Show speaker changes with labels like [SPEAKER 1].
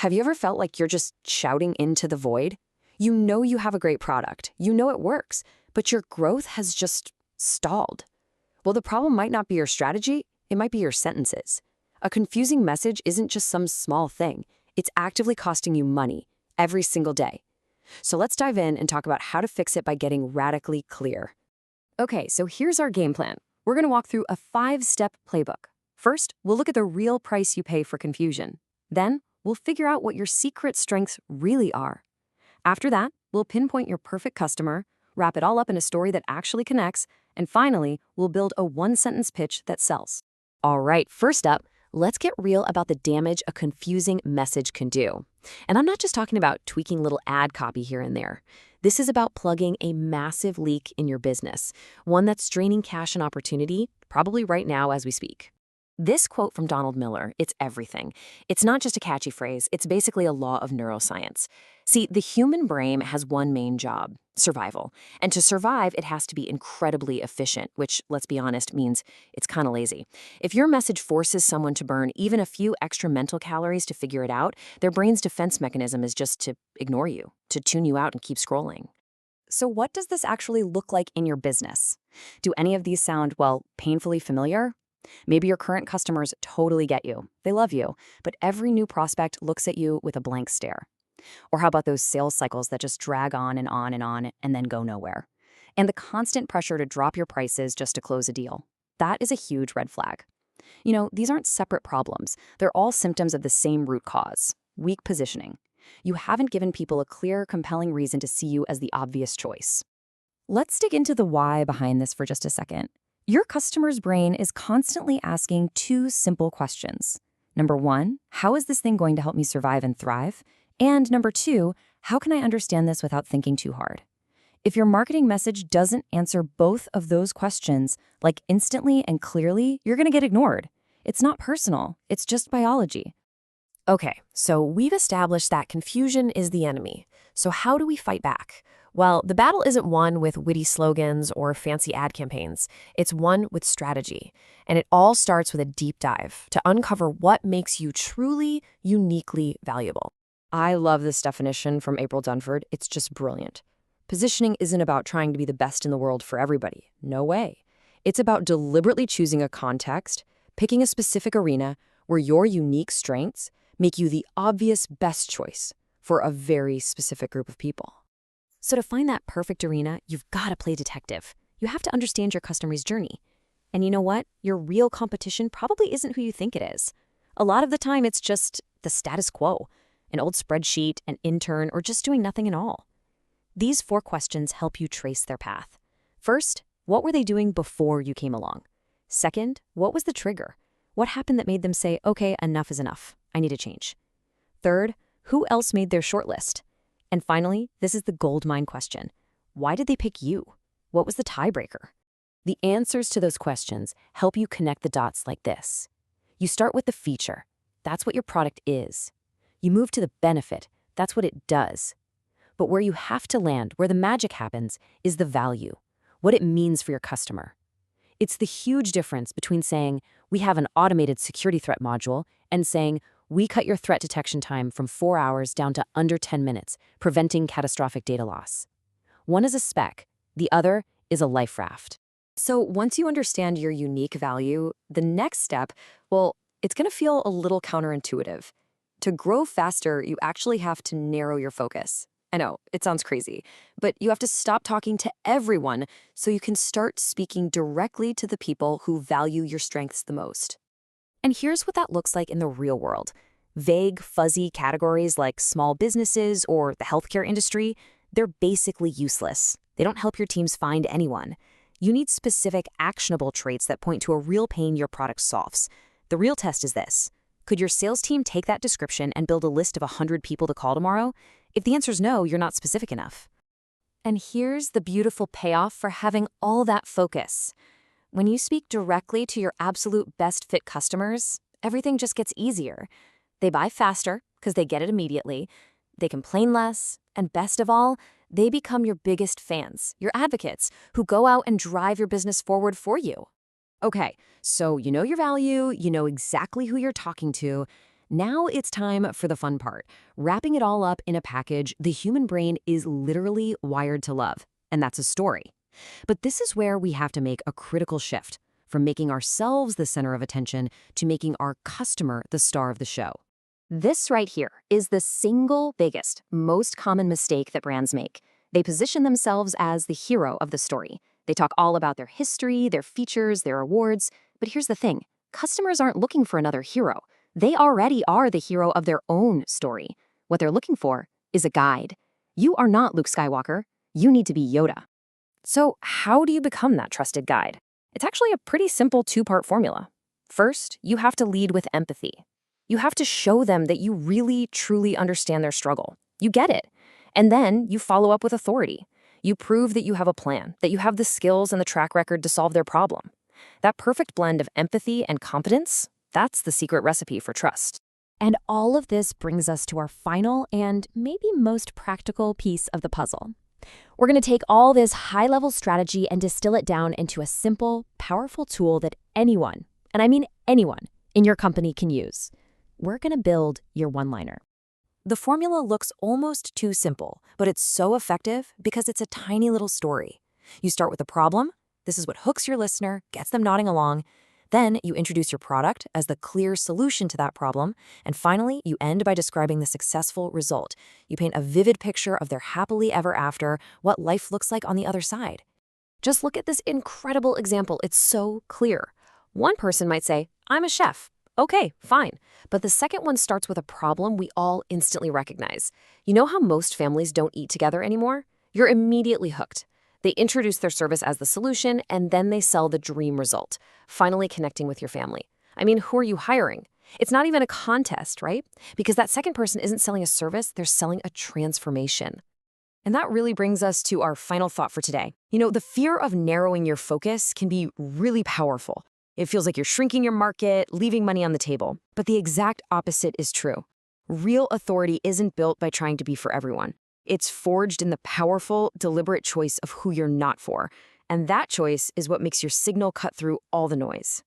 [SPEAKER 1] Have you ever felt like you're just shouting into the void? You know you have a great product, you know it works, but your growth has just stalled. Well, the problem might not be your strategy, it might be your sentences. A confusing message isn't just some small thing, it's actively costing you money every single day. So let's dive in and talk about how to fix it by getting radically clear. Okay, so here's our game plan. We're going to walk through a 5-step playbook. First, we'll look at the real price you pay for confusion. Then, we'll figure out what your secret strengths really are. After that, we'll pinpoint your perfect customer, wrap it all up in a story that actually connects, and finally, we'll build a one-sentence pitch that sells. All right, first up, let's get real about the damage a confusing message can do. And I'm not just talking about tweaking little ad copy here and there. This is about plugging a massive leak in your business, one that's draining cash and opportunity, probably right now as we speak. This quote from Donald Miller, it's everything. It's not just a catchy phrase, it's basically a law of neuroscience. See, the human brain has one main job, survival. And to survive, it has to be incredibly efficient, which, let's be honest, means it's kind of lazy. If your message forces someone to burn even a few extra mental calories to figure it out, their brain's defense mechanism is just to ignore you, to tune you out and keep scrolling. So what does this actually look like in your business? Do any of these sound, well, painfully familiar? Maybe your current customers totally get you. They love you, but every new prospect looks at you with a blank stare. Or how about those sales cycles that just drag on and on and on and then go nowhere? And the constant pressure to drop your prices just to close a deal. That is a huge red flag. You know, these aren't separate problems. They're all symptoms of the same root cause, weak positioning. You haven't given people a clear, compelling reason to see you as the obvious choice. Let's dig into the why behind this for just a second. Your customer's brain is constantly asking two simple questions. Number one, how is this thing going to help me survive and thrive? And number two, how can I understand this without thinking too hard? If your marketing message doesn't answer both of those questions, like instantly and clearly, you're going to get ignored. It's not personal, it's just biology. Okay, so we've established that confusion is the enemy. So how do we fight back? Well, the battle isn't won with witty slogans or fancy ad campaigns. It's won with strategy. And it all starts with a deep dive to uncover what makes you truly, uniquely valuable. I love this definition from April Dunford. It's just brilliant. Positioning isn't about trying to be the best in the world for everybody. No way. It's about deliberately choosing a context, picking a specific arena where your unique strengths make you the obvious best choice for a very specific group of people. So to find that perfect arena, you've got to play detective. You have to understand your customer's journey. And you know what? Your real competition probably isn't who you think it is. A lot of the time, it's just the status quo, an old spreadsheet, an intern, or just doing nothing at all. These 4 questions help you trace their path. First, what were they doing before you came along? Second, what was the trigger? What happened that made them say, okay, enough is enough. I need a change. Third, who else made their shortlist? And finally, this is the goldmine question. Why did they pick you? What was the tiebreaker? The answers to those questions help you connect the dots like this. You start with the feature. That's what your product is. You move to the benefit. That's what it does. But where you have to land, where the magic happens, is the value, what it means for your customer. It's the huge difference between saying, we have an automated security threat module, and saying, we cut your threat detection time from 4 hours down to under 10 minutes, preventing catastrophic data loss. One is a spec, the other is a life raft. So once you understand your unique value, the next step, well, it's going to feel a little counterintuitive. To grow faster, you actually have to narrow your focus. I know, it sounds crazy, but you have to stop talking to everyone so you can start speaking directly to the people who value your strengths the most. And here's what that looks like in the real world. Vague, fuzzy categories like small businesses or the healthcare industry, they're basically useless. They don't help your teams find anyone. You need specific, actionable traits that point to a real pain your product solves. The real test is this. Could your sales team take that description and build a list of 100 people to call tomorrow? If the answer is no, you're not specific enough. And here's the beautiful payoff for having all that focus. When you speak directly to your absolute best fit customers, everything just gets easier. They buy faster because they get it immediately. They complain less. And best of all, they become your biggest fans, your advocates, who go out and drive your business forward for you. Okay, so you know your value, you know exactly who you're talking to. Now it's time for the fun part, wrapping it all up in a package the human brain is literally wired to love, and that's a story. But this is where we have to make a critical shift from making ourselves the center of attention to making our customer the star of the show. This right here is the single biggest, most common mistake that brands make. They position themselves as the hero of the story. They talk all about their history, their features, their awards. But here's the thing. Customers aren't looking for another hero. They already are the hero of their own story. What they're looking for is a guide. You are not Luke Skywalker. You need to be Yoda. So how do you become that trusted guide? It's actually a pretty simple two-part formula. First, you have to lead with empathy. You have to show them that you really, truly understand their struggle. You get it. And then you follow up with authority. You prove that you have a plan, that you have the skills and the track record to solve their problem. That perfect blend of empathy and competence, that's the secret recipe for trust. And all of this brings us to our final and maybe most practical piece of the puzzle. We're going to take all this high-level strategy and distill it down into a simple, powerful tool that anyone, and I mean anyone, in your company can use. We're going to build your one-liner. The formula looks almost too simple, but it's so effective because it's a tiny little story. You start with a problem. This is what hooks your listener, gets them nodding along. Then you introduce your product as the clear solution to that problem. And finally, you end by describing the successful result. You paint a vivid picture of their happily ever after, what life looks like on the other side. Just look at this incredible example. It's so clear. One person might say, I'm a chef. Okay, fine. But the second one starts with a problem we all instantly recognize. You know how most families don't eat together anymore? You're immediately hooked. They introduce their service as the solution, and then they sell the dream result, finally connecting with your family. I mean, who are you hiring? It's not even a contest, right? Because that second person isn't selling a service, they're selling a transformation. And that really brings us to our final thought for today. You know, the fear of narrowing your focus can be really powerful. It feels like you're shrinking your market, leaving money on the table. But the exact opposite is true. Real authority isn't built by trying to be for everyone. It's forged in the powerful, deliberate choice of who you're not for. And that choice is what makes your signal cut through all the noise.